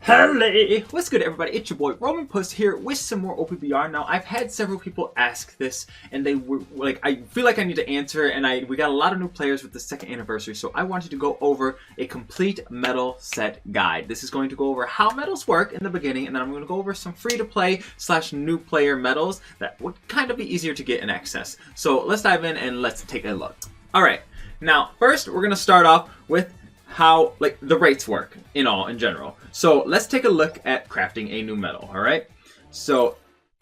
Hello! What's good, everybody? It's your boy Roman Puss here with some more OPBR. Now, I've had several people ask this, and they were like, I feel like I need to answer, and we got a lot of new players with the second anniversary, so I wanted to go over a complete medal set guide. This is going to go over how medals work in the beginning, and then I'm going to go over some free-to-play / new player medals that would kind of be easier to get and access. So let's dive in and let's take a look. All right, now first we're going to start off with how the rates work in general. So let's take a look at crafting a new medal. All right, so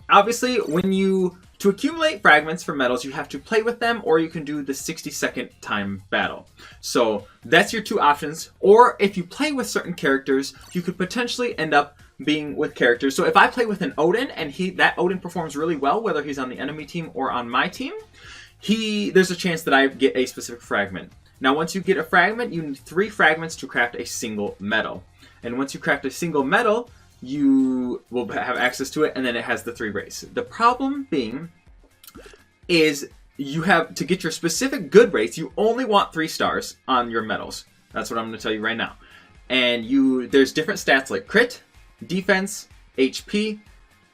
obviously to accumulate fragments for medals, you have to play with them, or you can do the 60-second time battle. So that's your two options. Or if you play with certain characters, you could potentially end up being with characters. So if I play with an Odin and that Odin performs really well, whether he's on the enemy team or on my team, there's a chance that I get a specific fragment. Now, once you get a fragment, you need 3 fragments to craft a single medal. And once you craft a single medal, you will have access to it, and then it has the 3 rates. The problem being is you have to get your specific good rates, you only want 3 stars on your medals. That's what I'm going to tell you right now. And there's different stats like crit, defense, HP,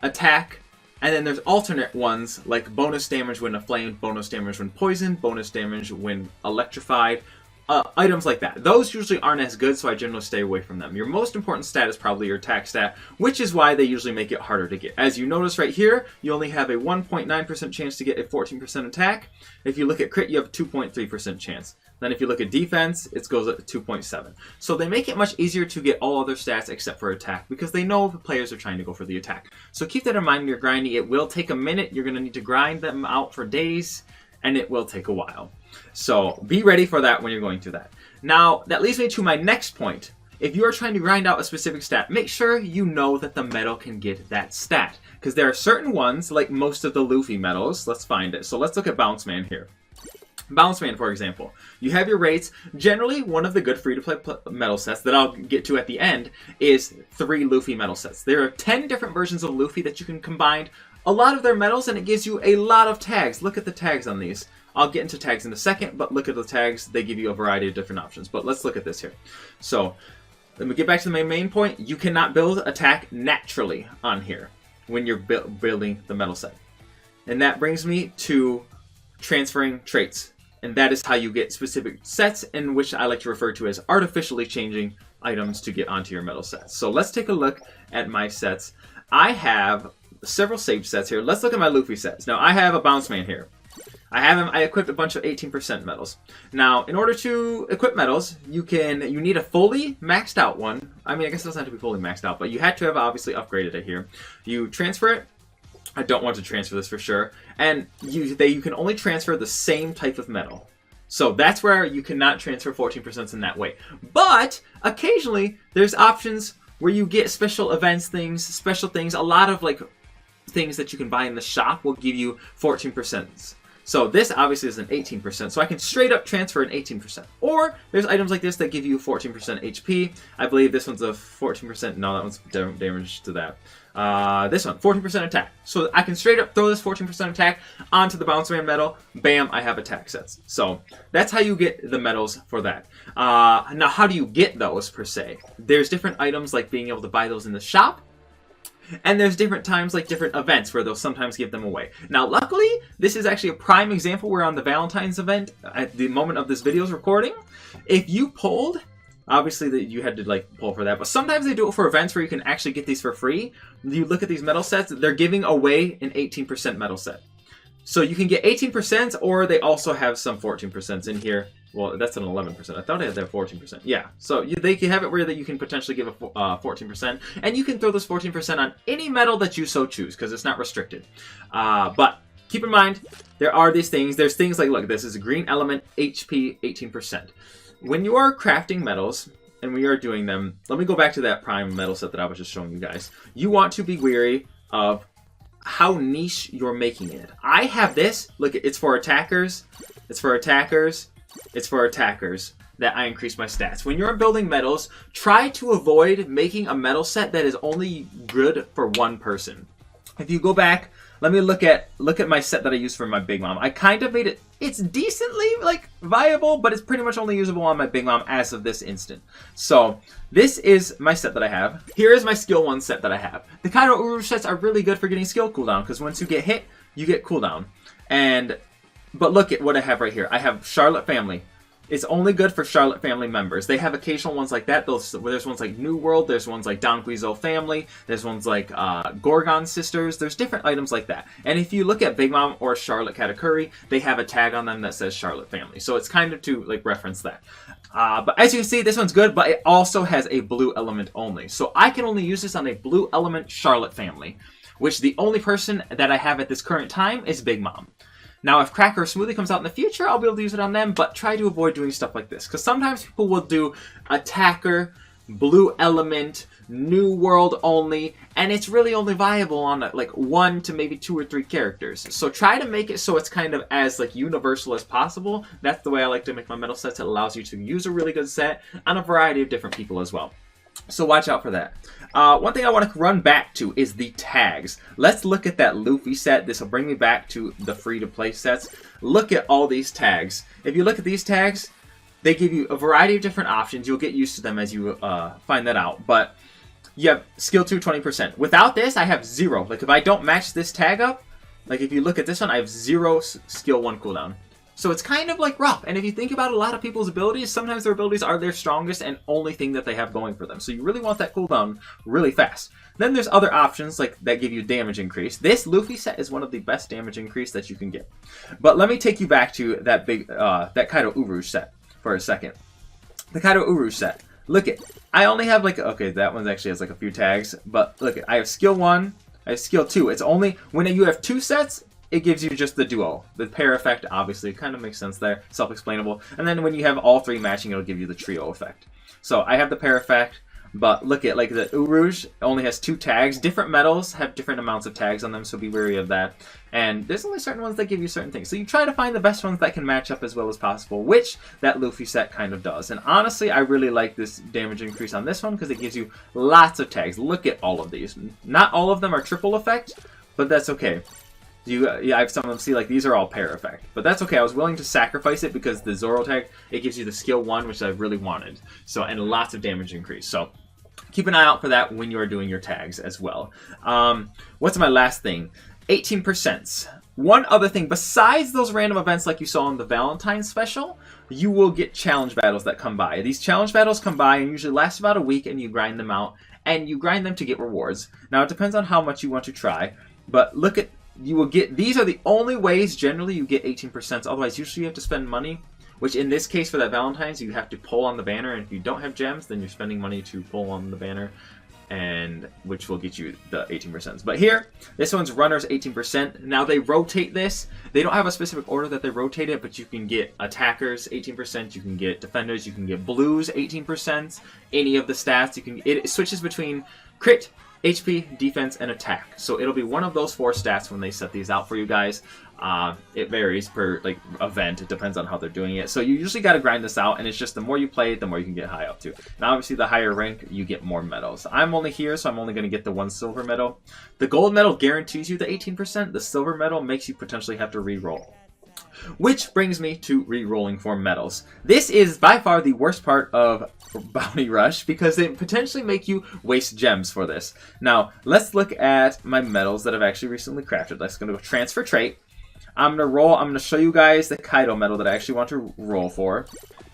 attack, and then there's alternate ones like bonus damage when aflamed, bonus damage when poisoned, bonus damage when electrified, items like that. Those usually aren't as good, so I generally stay away from them. Your most important stat is probably your attack stat, which is why they usually make it harder to get. As you notice right here, you only have a 1.9% chance to get a 14% attack. If you look at crit, you have a 2.3% chance. Then if you look at defense, it goes at 2.7. So they make it much easier to get all other stats except for attack, because they know the players are trying to go for the attack. So keep that in mind when you're grinding. It will take a minute. You're going to need to grind them out for days, and it will take a while. So be ready for that when you're going through that. Now, that leads me to my next point. If you are trying to grind out a specific stat, make sure you know that the medal can get that stat. Because there are certain ones, like most of the Luffy medals. Let's find it. So let's look at Bounce Man here. Bounce Man, for example, you have your rates. Generally, one of the good free-to-play medal sets that I'll get to at the end is 3 Luffy medal sets. There are 10 different versions of Luffy that you can combine a lot of their medals, and it gives you a lot of tags. Look at the tags on these. I'll get into tags in a second, but look at the tags. They give you a variety of different options. But let's look at this here. So let me get back to my main point. You cannot build attack naturally on here when you're building the medal set. And that brings me to transferring traits. And that is how you get specific sets, in which I like to refer to as artificially changing items to get onto your medal sets. So let's take a look at my sets. I have several saved sets here. Let's look at my Luffy sets. Now, I have a Bounce Man here. I equipped a bunch of 18% medals. Now, in order to equip medals, you need a fully maxed out one. I mean, I guess it doesn't have to be fully maxed out, but you had to have obviously upgraded it here. You transfer it. I don't want to transfer this for sure. And you can only transfer the same type of medal. So that's where you cannot transfer 14% in that way. But occasionally, there's options where you get special events things, special things. A lot of things that you can buy in the shop will give you 14%. So this obviously is an 18%, so I can straight up transfer an 18%. Or there's items like this that give you 14% HP. I believe this one's a 14%. No, that one's damage to that. This one, 14% attack. So I can straight up throw this 14% attack onto the Bounce Man medal. Bam, I have attack sets. So that's how you get the medals for that. Now, how do you get those per se? There's different items like being able to buy those in the shop. And there's different times, like different events, where they'll sometimes give them away. Now, luckily, this is actually a prime example. We're on the Valentine's event at the moment of this video's recording. If you pulled, obviously you had to pull for that, but sometimes they do it for events where you can actually get these for free. You look at these medal sets, they're giving away an 18% medal set. So you can get 18%, or they also have some 14% in here. Well, that's an 11%. I thought I had that 14%. Yeah, so they can have it where you can potentially give a 14%, and you can throw this 14% on any medal that you so choose, because it's not restricted. But keep in mind, there are these things. There's things like, look, this is a green element, HP 18%. When you are crafting medals, and we are doing them, let me go back to that prime medal set that I was just showing you guys. You want to be wary of how niche you're making it. I have this. Look, it's for attackers. It's for attackers. It's for attackers that I increase my stats. When you're building medals, try to avoid making a medal set that is only good for one person. If you go back let me look at my set that I use for my Big Mom. I kind of made it, it's decently like viable, but it's pretty much only usable on my Big Mom as of this instant. So this is my set that I have. Here is my skill 1 set that I have. The Kaido Uru sets are really good for getting skill cooldown, because once you get hit, you get cooldown. But look at what I have right here. I have Charlotte Family. It's only good for Charlotte Family members. They have occasional ones like that. There's ones like New World. There's ones like Don Guizhou Family. There's ones like Gorgon Sisters. There's different items like that. And if you look at Big Mom or Charlotte Katakuri, they have a tag on them that says Charlotte Family. So it's kind of to like reference that. But as you can see, this one's good, but it also has a blue element only. So I can only use this on a blue element Charlotte Family, which the only person that I have at this current time is Big Mom. Now, if Cracker or Smoothie comes out in the future, I'll be able to use it on them, but try to avoid doing stuff like this. Because sometimes people will do Attacker, Blue Element, New World only, and it's really only viable on like 1 to maybe 2 or 3 characters. So try to make it so it's kind of as like universal as possible. That's the way I like to make my medal sets. It allows you to use a really good set on a variety of different people as well. So watch out for that. One thing I want to run back to is the tags. Let's look at that Luffy set. This will bring me back to the free-to-play sets. Look at all these tags. If you look at these tags, they give you a variety of different options. You'll get used to them as you find that out. But you have skill 2, 20%. Without this, I have 0. Like if I don't match this tag up, like if you look at this one, I have 0 skill 1 cooldown. So it's kind of like rough. And if you think about a lot of people's abilities, sometimes their abilities are their strongest and only thing that they have going for them. So you really want that cooldown really fast. Then there's other options like that give you damage increase. This Luffy set is one of the best damage increase that you can get. But let me take you back to that big that Kaido Uru set for a second. The Kaido Uru set. Look at, I only have like, okay, that one actually has like a few tags, but look, I have skill 1, I have skill 2. It's only when you have 2 sets, it gives you just the duo. The pair effect, obviously, kind of makes sense there. Self-explainable. And then when you have all 3 matching, it'll give you the trio effect. So I have the pair effect, but look at, like, the Urouge only has 2 tags. Different medals have different amounts of tags on them, so be wary of that. And there's only certain ones that give you certain things. So you try to find the best ones that can match up as well as possible, which that Luffy set kind of does. And honestly, I really like this damage increase on this one because it gives you lots of tags. Look at all of these. Not all of them are triple effect, but that's okay. Yeah, I have some of them see like these are all pair effect, but that's okay. I was willing to sacrifice it because the Zoro tag, it gives you the skill 1, which I really wanted. So, and lots of damage increase. So keep an eye out for that when you are doing your tags as well. What's my last thing? 18%. One other thing, besides those random events like you saw in the Valentine's special, you will get challenge battles that come by. These challenge battles come by and usually last about a week, and you grind them out, and you grind them to get rewards. Now, it depends on how much you want to try, but look at, you will get, these are the only ways generally you get 18%. Otherwise, usually you have to spend money, which in this case for that Valentine's, you have to pull on the banner. And if you don't have gems, then you're spending money to pull on the banner, and which will get you the 18%. But here, this one's runners 18%. Now they rotate this. They don't have a specific order that they rotate it, but you can get attackers 18%. You can get defenders. You can get blues 18%. Any of the stats you can. It switches between crit, HP, defense, and attack. So it'll be one of those 4 stats when they set these out for you guys. It varies per like event. It depends on how they're doing it. So you usually got to grind this out, and it's just the more you play it, the more you can get high up to. Now, obviously, the higher rank, you get more medals. I'm only here, so I'm only going to get the 1 silver medal. The gold medal guarantees you the 18%. The silver medal makes you potentially have to re-roll. Which brings me to re-rolling for medals. This is by far the worst part of Bounty Rush because they potentially make you waste gems for this. Now, let's look at my medals that I've actually recently crafted. Let's go to transfer trait. I'm going to show you guys the Kaido medal that I actually want to roll for.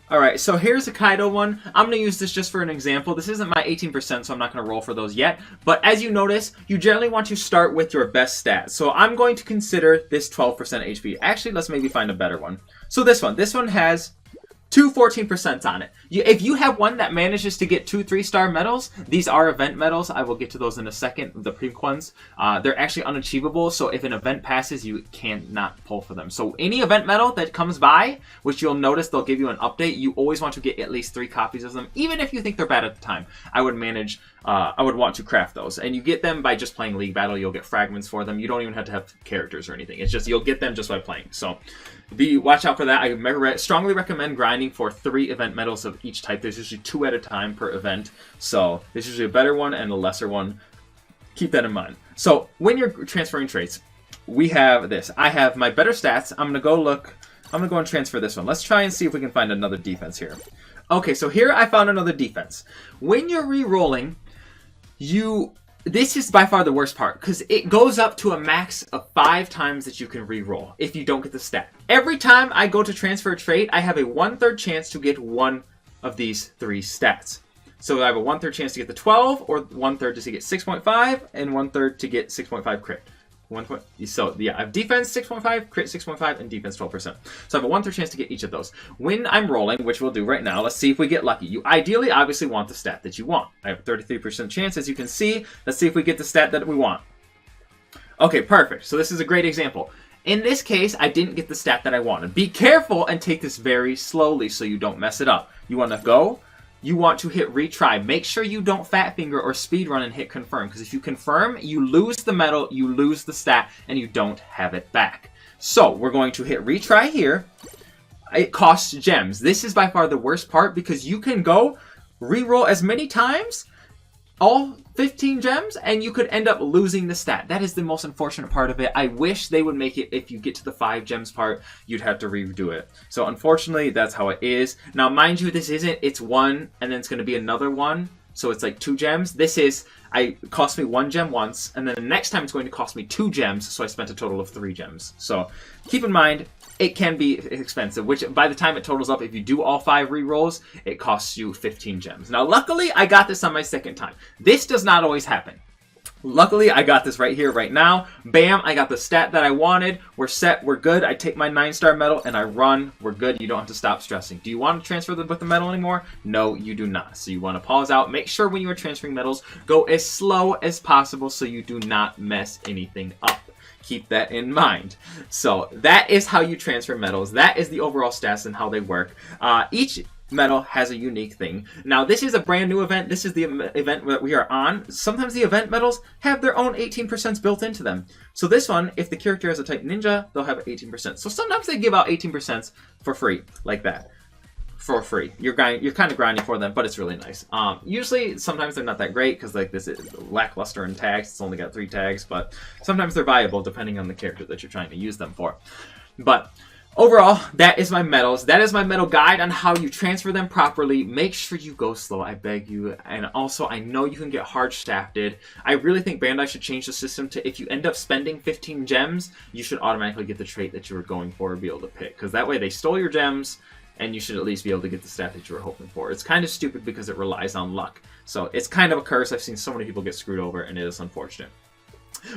Alright, so here's a Kaido one. I'm going to use this just for an example. This isn't my 18%, so I'm not going to roll for those yet. But as you notice, you generally want to start with your best stats. So I'm going to consider this 12% HP. Actually, let's maybe find a better one. So this one has 2 14% on it. If you have one that manages to get 2 3-star medals, these are event medals. I will get to those in a second, the pink ones. They're actually unachievable, so if an event passes, you cannot pull for them. So any event medal that comes by, which you'll notice they'll give you an update, you always want to get at least 3 copies of them, even if you think they're bad at the time. I would want to craft those. And you get them by just playing League Battle. You'll get fragments for them. You don't even have to have characters or anything. It's just, you'll get them just by playing. So watch out for that. I strongly recommend grinding for 3 event medals of each type. There's usually 2 at a time per event. So there's usually a better one and a lesser one. Keep that in mind. So when you're transferring traits, we have this. I have my better stats. I'm gonna go look. I'm gonna go and transfer this one. Let's try and see if we can find another defense here. Okay, so here I found another defense. When you're re-rolling, this is by far the worst part, because it goes up to a max of 5 times that you can re-roll if you don't get the stat. Every time I go to transfer a trait, I have a 1/3 chance to get one of these 3 stats. So I have a 1/3 chance to get the 12, or 1/3 to get 6.5, and 1/3 to get 6.5 crit. So yeah, I have defense 6.5, crit 6.5, and defense 12%. So I have a 1/3 chance to get each of those. When I'm rolling, which we'll do right now, let's see if we get lucky. You ideally, obviously, want the stat that you want. I have a 33% chance, as you can see. Let's see if we get the stat that we want. Okay, perfect. So this is a great example. In this case, I didn't get the stat that I wanted. Be careful and take this very slowly so you don't mess it up. You want to go. You want to hit retry. Make sure you don't fat finger or speed run and hit confirm, because if you confirm, you lose the medal, you lose the stat, and you don't have it back. So we're going to hit retry here. It costs gems. This is by far the worst part, because you can go reroll as many times, all 15 gems, and you could end up losing the stat. That is the most unfortunate part of it. I wish they would make it, if you get to the 5 gems part, you'd have to redo it. So unfortunately, that's how it is. Now, mind you, this isn't, it's 1, and then it's going to be another 1. So it's like 2 gems. This is, it cost me 1 gem once, and then the next time it's going to cost me 2 gems, so I spent a total of 3 gems. So keep in mind, it can be expensive, which by the time it totals up, if you do all 5 rerolls, it costs you 15 gems. Now, luckily, I got this on my second time. This does not always happen. Luckily, I got this right here, right now. Bam, I got the stat that I wanted. We're set, we're good. I take my 9-star medal and I run. We're good. You don't have to stop stressing. Do you want to transfer with the medal anymore? No, you do not. So you want to pause out. Make sure when you are transferring medals, go as slow as possible so you do not mess anything up. Keep that in mind. So that is how you transfer medals. That is the overall stats and how they work. Each medal has a unique thing. Now, this is a brand new event. This is the event that we are on. Sometimes the event medals have their own 18% built into them. So this one, if the character has a type ninja, they'll have 18%. So sometimes they give out 18% for free, like that. For free. You're kind of grinding for them, but it's really nice. Usually, sometimes they're not that great, because like this is lackluster in tags. It's only got 3 tags, but sometimes they're viable depending on the character that you're trying to use them for. But overall, that is my medals. That is my medal guide on how you transfer them properly. Make sure you go slow, I beg you. And also, I know you can get hard shafted. I really think Bandai should change the system to, if you end up spending 15 gems, you should automatically get the trait that you were going for or be able to pick. Because that way they stole your gems, and you should at least be able to get the stat that you were hoping for. It's kind of stupid because it relies on luck. So it's kind of a curse. I've seen so many people get screwed over, and it is unfortunate.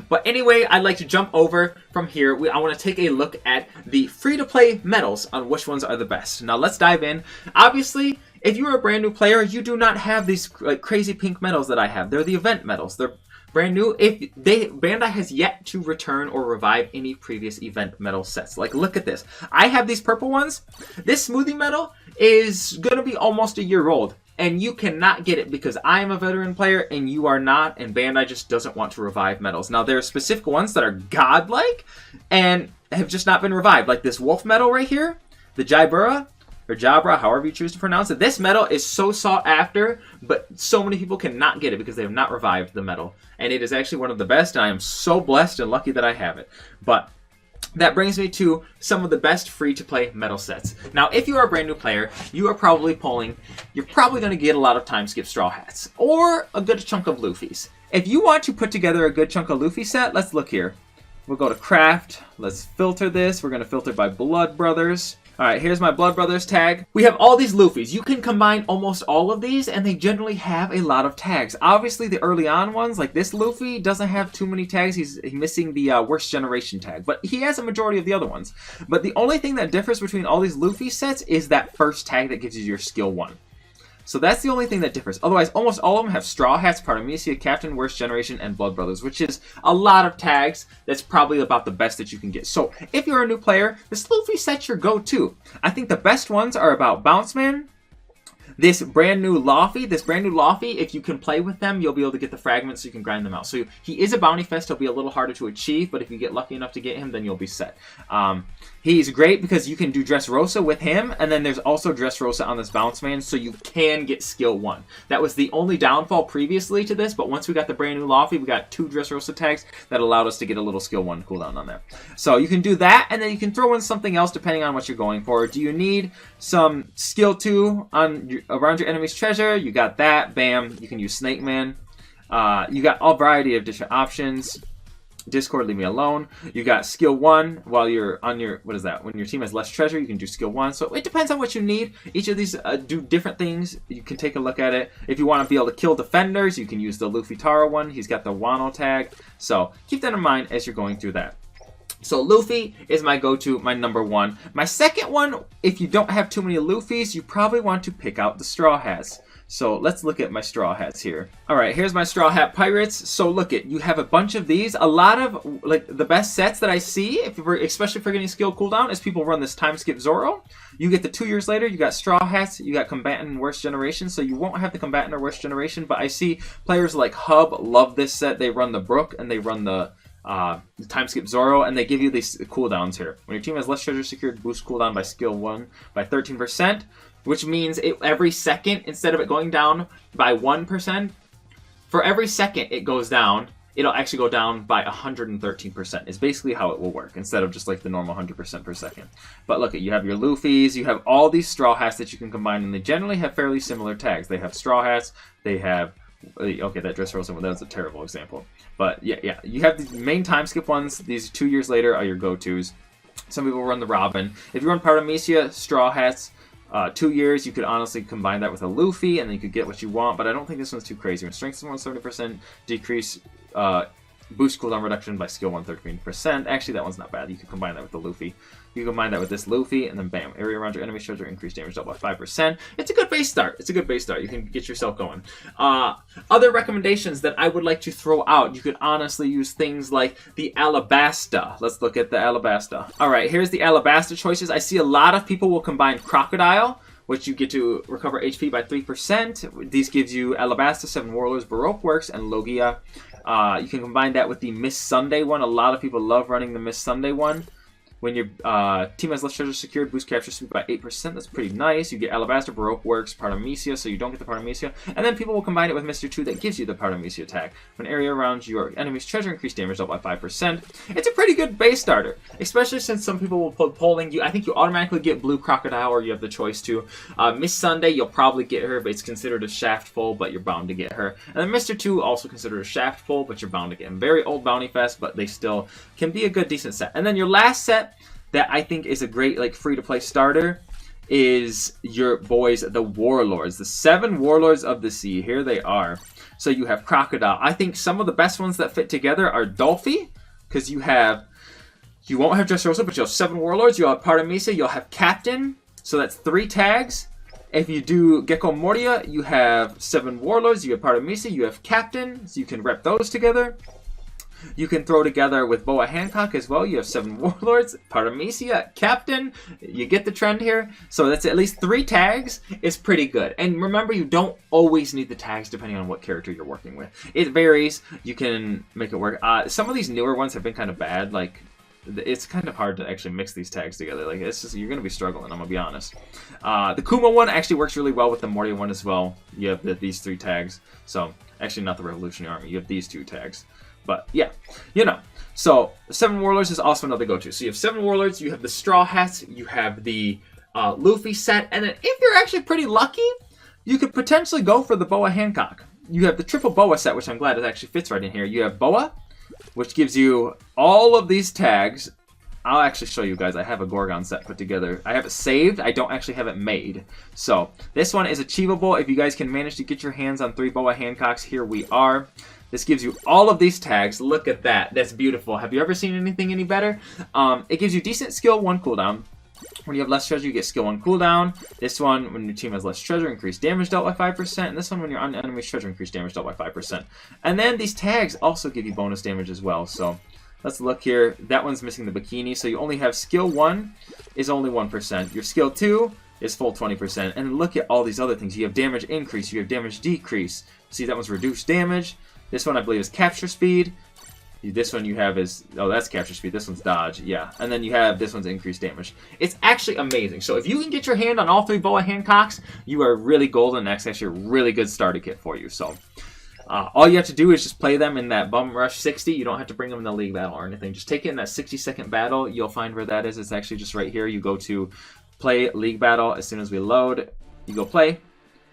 But anyway, I'd like to jump over from here. I want to take a look at the free-to-play medals on which ones are the best. Now let's dive in. Obviously, if you're a brand new player, you do not have these like crazy pink medals that I have. They're the event medals. They're brand new. Bandai has yet to return or revive any previous event medal sets. Like, look at this. I have these purple ones. This smoothie medal is going to be almost a year old. And you cannot get it because I am a veteran player and you are not, and Bandai just doesn't want to revive medals. Now, there are specific ones that are godlike and have just not been revived. Like this wolf medal right here, the Jabra, or Jabra, however you choose to pronounce it. This medal is so sought after, but so many people cannot get it because they have not revived the medal. And it is actually one of the best, and I am so blessed and lucky that I have it. But that brings me to some of the best free-to-play medal sets. Now, if you are a brand new player, you're probably going to get a lot of time skip straw hats, or a good chunk of Luffys. If you want to put together a good chunk of Luffy set, let's look here. We'll go to craft, let's filter this. We're going to filter by Blood Brothers. Alright, here's my Blood Brothers tag. We have all these Luffys. You can combine almost all of these, and they generally have a lot of tags. Obviously, the early on ones, like this Luffy, doesn't have too many tags. He's missing the worst generation tag, but he has a majority of the other ones. But the only thing that differs between all these Luffy sets is that first tag that gives you your skill 1. So that's the only thing that differs. Otherwise, almost all of them have Straw Hats, Parmesia, Captain, Worst Generation, and Blood Brothers, which is a lot of tags. That's probably about the best that you can get. So if you're a new player, this Luffy set's your go-to. I think the best ones are about Bounceman, this brand new Luffy. If you can play with them, you'll be able to get the fragments so you can grind them out. So he is a bounty fest. He'll be a little harder to achieve, but if you get lucky enough to get him, then you'll be set. He's great because you can do Dressrosa with him, and then there's also Dressrosa on this Bounce Man, so you can get skill 1. That was the only downfall previously to this, but once we got the brand new Luffy, we got 2 Dressrosa tags that allowed us to get a little skill 1 cooldown on there. So you can do that, and then you can throw in something else depending on what you're going for. Do you need some skill 2 around your enemy's treasure? You got that, bam. You can use Snake Man. You got a variety of different options. Discord, leave me alone. You got skill 1 while you're on your, what is that? When your team has less treasure, you can do skill 1. So it depends on what you need. Each of these do different things. You can take a look at it. If you want to be able to kill defenders, you can use the Luffy Taro one. He's got the Wano tag. So keep that in mind as you're going through that. So Luffy is my go-to, my number 1. My second one, if you don't have too many Luffys, you probably want to pick out the Straw Hats. So let's look at my Straw Hats here. All right, here's my Straw Hat Pirates. So look at, you have a bunch of these. A lot of, like, the best sets that I see, especially for getting skill cooldown, is people run this Time Skip Zoro. You get the 2 years later, you got Straw Hats, you got Combatant Worst Generation, so you won't have the Combatant or Worst Generation, but I see players like Hub love this set. They run the Brook, and they run the Time Skip Zoro, and they give you these cooldowns here. When your team has less treasure secured, boost cooldown by skill 1 by 13%. Which means every second, instead of it going down by 1%, for every second it goes down, it'll actually go down by 113%. Is basically how it will work, instead of just like the normal 100% per second. But look, you have your Luffys, you have all these Straw Hats that you can combine, and they generally have fairly similar tags. They have Straw Hats, they have, okay, that Dressrosa one, that was a terrible example. But yeah, you have the main time skip ones. These 2 years later are your go-tos. Some people run the Robin. If you run Partamisia, Straw Hats, 2 years, you could honestly combine that with a Luffy, and then you could get what you want, but I don't think this one's too crazy. When strength is 170%, decrease boost cooldown reduction by skill 113%. Actually, that one's not bad. You can combine that with the Luffy. You can combine that with this Luffy, and then bam, area around your enemy's treasure, increase damage double by 5%. It's a good base start. It's a good base start. You can get yourself going. Other recommendations that I would like to throw out, you could honestly use things like the Alabasta. Let's look at the Alabasta. All right, here's the Alabasta choices. I see a lot of people will combine Crocodile, which you get to recover HP by 3%. These gives you Alabasta, 7 Warlords, Baroque Works, and Logia. You can combine that with the Miss Sunday one. A lot of people love running the Miss Sunday one. When your team has less treasure secured, boost capture speed by 8%. That's pretty nice. You get Alabasta, Baroque Works, Partamisia, so you don't get the Partamisia. And then people will combine it with Mr. 2 that gives you the Partamisia tag. When area around your enemy's treasure, increase damage double by 5%. It's a pretty good base starter, especially since some people will put polling. I think you automatically get Blue Crocodile, or you have the choice to. Miss Sunday, you'll probably get her, but it's considered a shaft full, but you're bound to get her. And then Mr. 2, also considered a shaft full, but you're bound to get him. Very old Bounty Fest, but they still can be a good, decent set. And then your last set that I think is a great, like, free-to-play starter is your boys, the Warlords. The 7 Warlords of the Sea. Here they are. So you have Crocodile. I think some of the best ones that fit together are Dolphy, because you won't have Dressrosa, but you'll have 7 Warlords. You'll have Partamisa. You'll have Captain. So that's 3 tags. If you do Gecko Mordia, you have 7 Warlords. You have Partamisa. You have Captain. So you can rep those together. You can throw together with Boa Hancock as well. You have 7 Warlords, Partamisia, Captain. You get the trend here. So that's at least 3 tags. Is pretty good. And remember, you don't always need the tags depending on what character you're working with. It varies. You can make it work. Some of these newer ones have been kind of bad. Like, it's kind of hard to actually mix these tags together. Like, it's just, you're going to be struggling, I'm going to be honest. The Kuma one actually works really well with the Mordia one as well. You have these 3 tags. So, actually not the Revolutionary Army. You have these 2 tags. But yeah, so 7 Warlords is also another go-to. So you have 7 Warlords, you have the Straw Hats, you have the Luffy set, and then if you're actually pretty lucky, you could potentially go for the Boa Hancock. You have the triple Boa set, which I'm glad it actually fits right in here. You have Boa, which gives you all of these tags. I'll actually show you guys. I have a Gorgon set put together. I have it saved. I don't actually have it made. So this one is achievable. If you guys can manage to get your hands on 3 Boa Hancocks, here we are. This gives you all of these tags. Look at that. That's beautiful. Have you ever seen anything any better? It gives you decent skill 1 cooldown. When you have less treasure, you get skill 1 cooldown. This one, when your team has less treasure, increase damage dealt by 5%. And this one, when you're on enemy's treasure, increase damage dealt by 5%. And then these tags also give you bonus damage as well. So let's look here. That one's missing the bikini. So you only have skill 1 is only 1%. Your skill 2 is full 20%. And look at all these other things. You have damage increase. You have damage decrease. See, that one's reduced damage. This one, I believe, is capture speed. This one you have is, oh, that's capture speed. This one's dodge, yeah. And then you have this one's increased damage. It's actually amazing. So if you can get your hand on all 3 Boa Hancocks, you are really golden. That's actually a really good starter kit for you. So all you have to do is just play them in that Bum Rush 60. You don't have to bring them in the league battle or anything. Just take it in that 60-second battle. You'll find where that is. It's actually just right here. You go to play league battle. As soon as we load, you go play.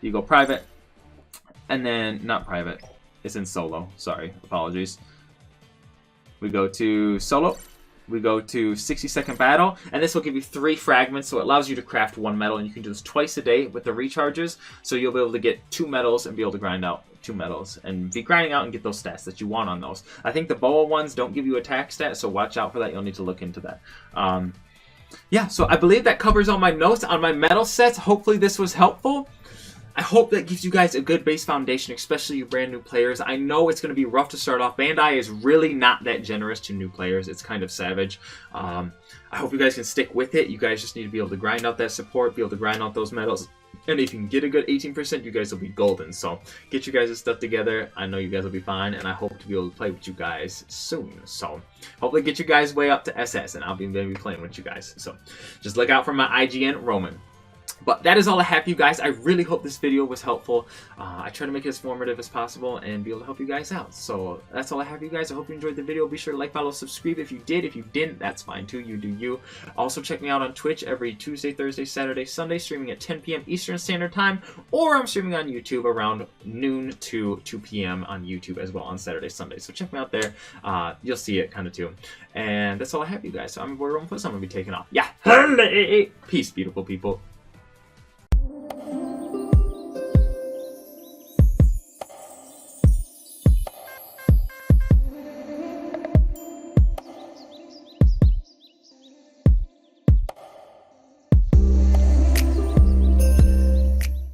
You go private. And then, not private. It's in solo. Sorry. Apologies. We go to solo, we go to 60-second battle, and this will give you 3 fragments, so it allows you to craft 1 medal, and you can do this twice a day with the recharges, so you'll be able to get 2 medals and be able to grind out 2 medals, and be grinding out and get those stats that you want on those. I think the Boa ones don't give you attack stat, so watch out for that. You'll need to look into that. Yeah, so I believe that covers all my notes on my medal sets. Hopefully this was helpful. I hope that gives you guys a good base foundation, especially you brand new players. I know it's going to be rough to start off. Bandai is really not that generous to new players. It's kind of savage. I hope you guys can stick with it. You guys just need to be able to grind out that support, be able to grind out those medals. And if you can get a good 18%, you guys will be golden. So get you guys' stuff together. I know you guys will be fine, and I hope to be able to play with you guys soon. So hopefully get you guys way up to SS, and I'll be maybe playing with you guys. So just look out for my IGN Roman. But that is all I have for you guys. I really hope this video was helpful. I try to make it as formative as possible and be able to help you guys out. So that's all I have for you guys. I hope you enjoyed the video. Be sure to like, follow, subscribe if you did. If you didn't, that's fine too. You do you. Also check me out on Twitch every Tuesday, Thursday, Saturday, Sunday, streaming at 10 p.m. Eastern Standard Time. Or I'm streaming on YouTube around noon to 2 p.m. on YouTube as well on Saturday, Sunday. So check me out there. You'll see it kind of too. And that's all I have for you guys. So I'm your boy Roman Puss. I'm going to be taking off. Yeah. Peace, beautiful people.